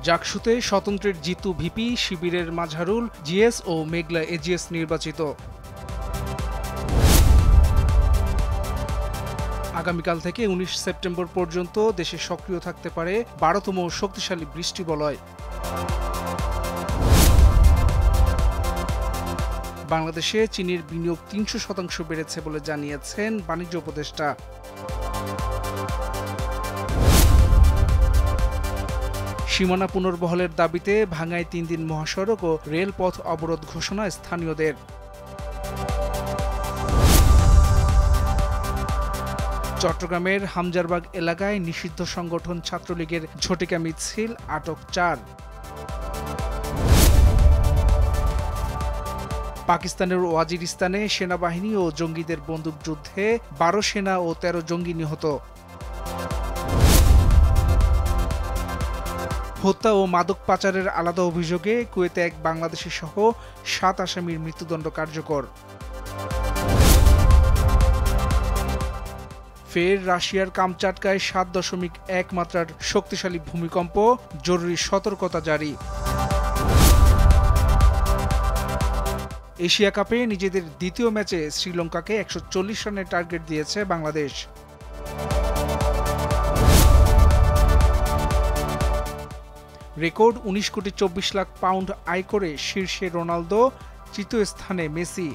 জাকসুতে স্বতন্ত্রের Jitu VP, শিবিরের Mazharul GS ও মেঘলা AGS নির্বাচিত। আগামীকাল থেকে 19 সেপ্টেম্বর পর্যন্ত দেশে সক্রিয় থাকতে পারে 12তম শক্তিশালী বৃষ্টিবলয়। বাংলাদেশে চীনের বিনিয়োগ 300% বেড়েছে বলে জানিয়েছেন বাণিজ্য উপদেষ্টা। সীমানা পুনর্বহলের দাবিতে ভাঙ্গায় 3 দিন মহাসড়ক ও রেলপথ অবরোধ ঘোষণা স্থানীয়দের। চট্টগ্রামের হামজারবাগ এলাকায় নিষিদ্ধ সংগঠন ছাত্রলীগের ঝটিকা মিছিল, আটক 4। পাকিস্তানের ওয়াজিরিস্তানে সেনাবাহিনী ও জঙ্গিদের বন্দুকযুদ্ধে 12 সেনা ও 13 জঙ্গি নিহত। হত্যা ও মাদক পাচারের আলাদা অভিযোগে কুয়েতে এক বাংলাদেশি সহ 7 আসামির মৃত্যুদণ্ড কার্যকর। ফের রাশিয়ার কামচাটকায় 7.1 মাত্রার শক্তিশালী ভূমিকম্প, জরুরি সতর্কতা জারি। এশিয়া কাপে নিজেদের দ্বিতীয় ম্যাচে শ্রীলঙ্কাকে 140 রানের টার্গেট দিয়েছে বাংলাদেশ। রেকর্ড 19 কোটি 24 লাখ পাউন্ড আয় করে শীর্ষে রোনালদো, তৃতীয় স্থানে মেসি।